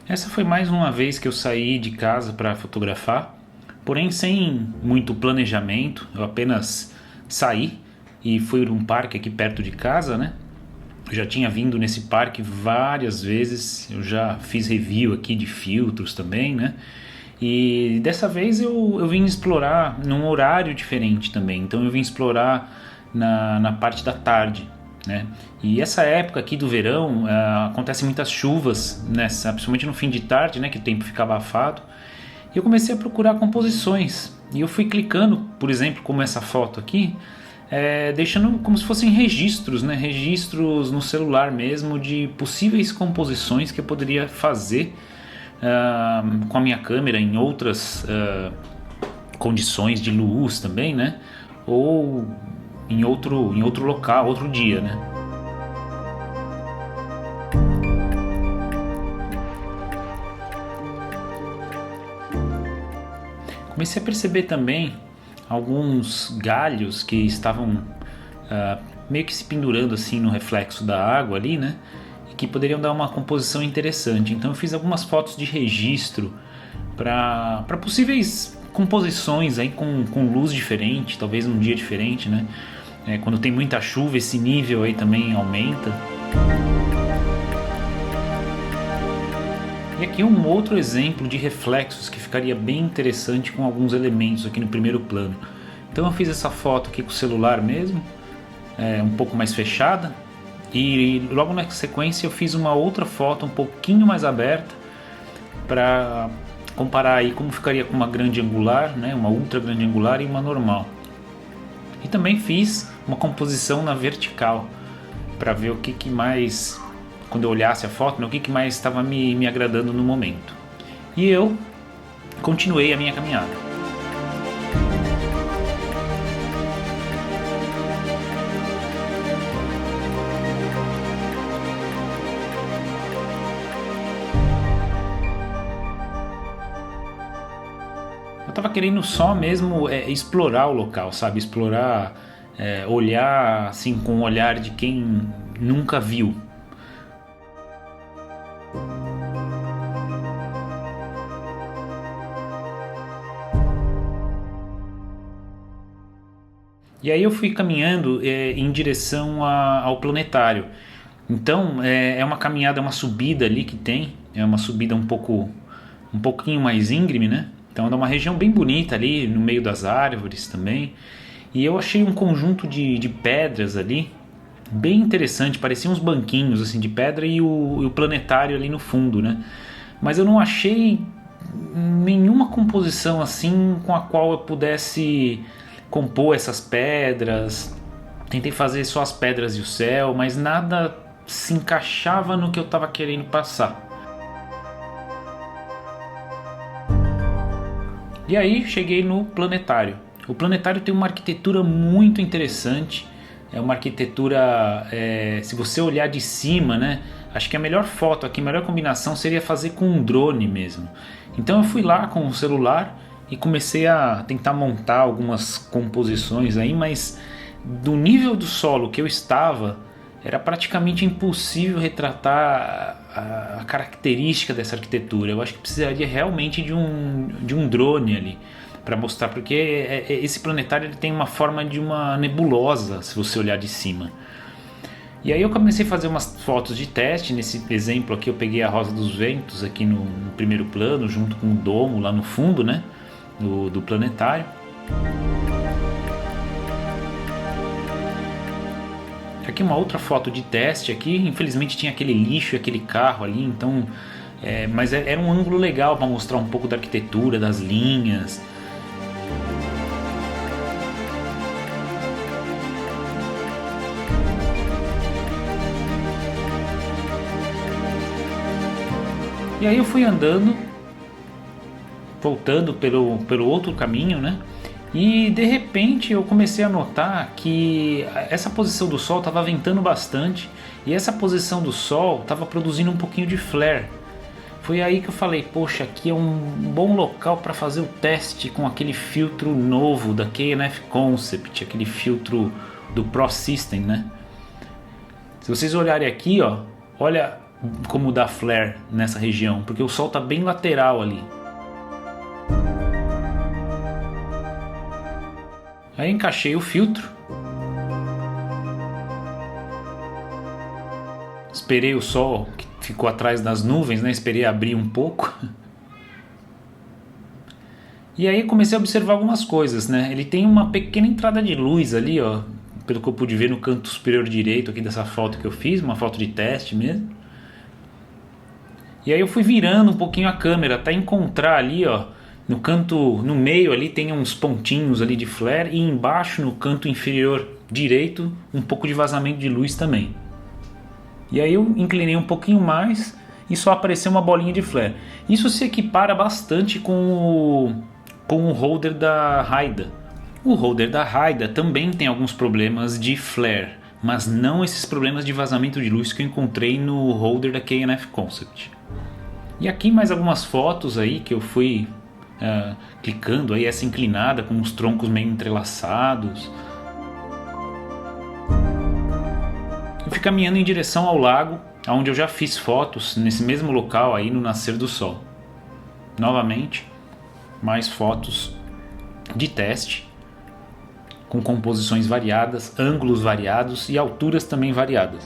Essa foi mais uma vez que eu saí de casa para fotografar, porém sem muito planejamento. Eu apenas saí e fui para um parque aqui perto de casa, né? Eu já tinha vindo nesse parque várias vezes, eu já fiz review aqui de filtros também, né? E dessa vez eu vim explorar num horário diferente também, então eu vim explorar na parte da tarde, né? E essa época aqui do verão acontece muitas chuvas, principalmente no fim de tarde, né? Que o tempo fica abafado. E eu comecei a procurar composições e eu fui clicando, por exemplo, como essa foto aqui, deixando como se fossem registros, né? Registros no celular mesmo de possíveis composições que eu poderia fazer com a minha câmera em outras condições de luz também, né? Ou em outro local, outro dia, né? Comecei a perceber também alguns galhos que estavam meio que se pendurando assim no reflexo da água ali, né? E que poderiam dar uma composição interessante. Então eu fiz algumas fotos de registro para possíveis composições aí com luz diferente, talvez num dia diferente, né? Quando tem muita chuva, esse nível aí também aumenta. E aqui um outro exemplo de reflexos que ficaria bem interessante com alguns elementos aqui no primeiro plano. Então eu fiz essa foto aqui com o celular mesmo, um pouco mais fechada, e logo na sequência eu fiz uma outra foto um pouquinho mais aberta para comparar aí como ficaria com uma grande angular, né, uma ultra grande angular e uma normal. E também fiz uma composição na vertical para ver o que mais, quando eu olhasse a foto, né, o que mais estava me agradando no momento. E eu continuei a minha caminhada. Eu tava querendo só mesmo explorar o local, sabe? Explorar, olhar assim com o olhar de quem nunca viu. E aí eu fui caminhando em direção ao planetário. Então é uma caminhada, uma subida ali que tem, é uma subida um pouquinho mais íngreme, né? Então é uma região bem bonita ali, no meio das árvores também. E eu achei um conjunto de pedras ali, bem interessante, pareciam uns banquinhos assim de pedra e o planetário ali no fundo, né? Mas eu não achei nenhuma composição assim com a qual eu pudesse compor essas pedras. Tentei fazer só as pedras e o céu, mas nada se encaixava no que eu estava querendo passar. E aí cheguei no planetário. O planetário tem uma arquitetura muito interessante. É uma arquitetura, se você olhar de cima, né? Acho que a melhor foto aqui, a melhor combinação seria fazer com um drone mesmo. Então eu fui lá com o celular e comecei a tentar montar algumas composições aí, mas do nível do solo que eu estava, era praticamente impossível retratar a característica dessa arquitetura. Eu acho que precisaria realmente de um drone ali para mostrar, porque esse planetário ele tem uma forma de uma nebulosa, se você olhar de cima. E aí eu comecei a fazer umas fotos de teste. Nesse exemplo aqui eu peguei a Rosa dos Ventos aqui no primeiro plano, junto com o domo lá no fundo, né, do planetário. Aqui uma outra foto de teste aqui, infelizmente tinha aquele lixo e aquele carro ali, então mas era um ângulo legal para mostrar um pouco da arquitetura, das linhas. E aí eu fui andando, voltando pelo outro caminho, né? E de repente eu comecei a notar que essa posição do sol estava ventando bastante e essa posição do sol estava produzindo um pouquinho de flare. Foi aí que eu falei, poxa, aqui é um bom local para fazer o teste com aquele filtro novo da K&F Concept, aquele filtro do Pro System, né? Se vocês olharem aqui, ó, olha como dar flare nessa região, porque o sol está bem lateral ali. Aí encaixei o filtro, esperei o sol que ficou atrás das nuvens, né? Esperei abrir um pouco. E aí comecei a observar algumas coisas, né? Ele tem uma pequena entrada de luz ali, ó, pelo que eu pude ver no canto superior direito aqui dessa foto que eu fiz, uma foto de teste mesmo. E aí eu fui virando um pouquinho a câmera até encontrar ali, ó, no canto, no meio ali tem uns pontinhos ali de flare e embaixo no canto inferior direito um pouco de vazamento de luz também. E aí eu inclinei um pouquinho mais e só apareceu uma bolinha de flare. Isso se equipara bastante com o holder da Haida. O holder da Haida também tem alguns problemas de flare, mas não esses problemas de vazamento de luz que eu encontrei no holder da K&F Concept. E aqui mais algumas fotos aí que eu fui clicando aí, essa inclinada com os troncos meio entrelaçados. Eu fui caminhando em direção ao lago, onde eu já fiz fotos nesse mesmo local aí no nascer do sol. Novamente, mais fotos de teste, com composições variadas, ângulos variados e alturas também variadas.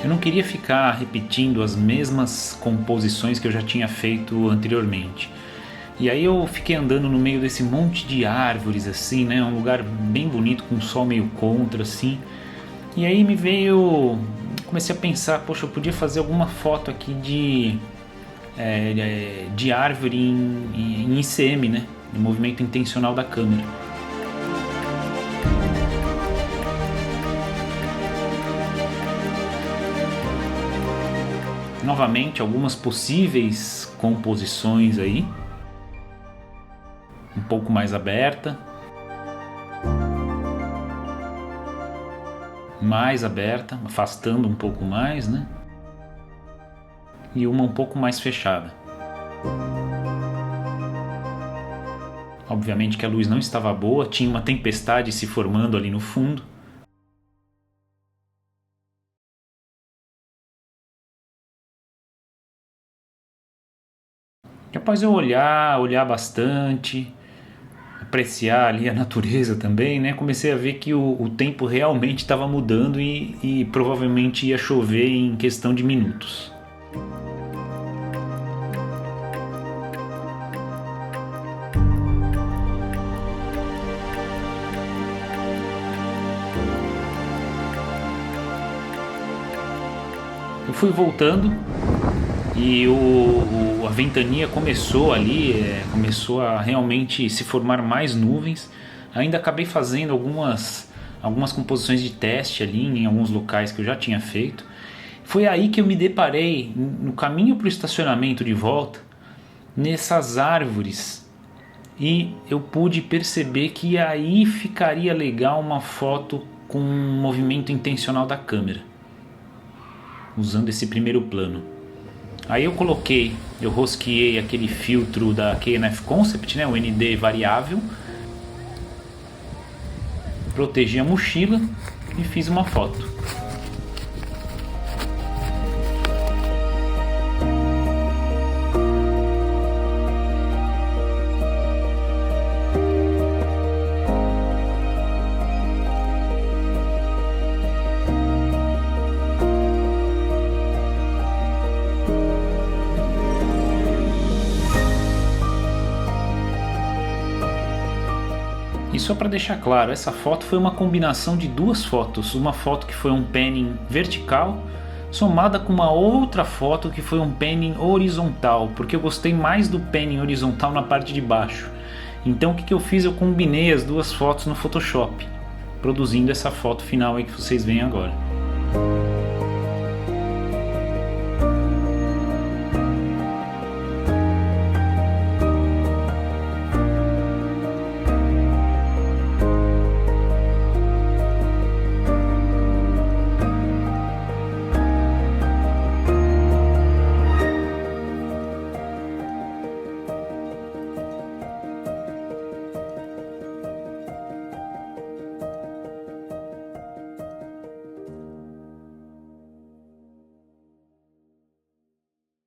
Eu não queria ficar repetindo as mesmas composições que eu já tinha feito anteriormente. E aí eu fiquei andando no meio desse monte de árvores assim, né? Um lugar bem bonito com o sol meio contra assim. E aí me veio, comecei a pensar, poxa, eu podia fazer alguma foto aqui de árvore em ICM, né? No movimento intencional da câmera. Novamente, algumas possíveis composições aí, um pouco mais aberta, afastando um pouco mais, né? E uma um pouco mais fechada. Obviamente que a luz não estava boa, tinha uma tempestade se formando ali no fundo. Após eu olhar bastante, apreciar ali a natureza também, né? Comecei a ver que o tempo realmente estava mudando e provavelmente ia chover em questão de minutos. Eu fui voltando e a ventania começou ali, começou a realmente se formar mais nuvens. Ainda acabei fazendo algumas composições de teste ali em alguns locais que eu já tinha feito. Foi aí que eu me deparei no caminho para o estacionamento de volta, nessas árvores, e eu pude perceber que aí ficaria legal uma foto com um movimento intencional da câmera, usando esse primeiro plano. Aí eu rosqueei aquele filtro da K&F Concept, né, o ND variável, protegi a mochila e fiz uma foto. E só para deixar claro, essa foto foi uma combinação de duas fotos. Uma foto que foi um panning vertical, somada com uma outra foto que foi um panning horizontal, porque eu gostei mais do panning horizontal na parte de baixo. Então o que eu fiz? Eu combinei as duas fotos no Photoshop. produzindo essa foto final aí que vocês veem agora.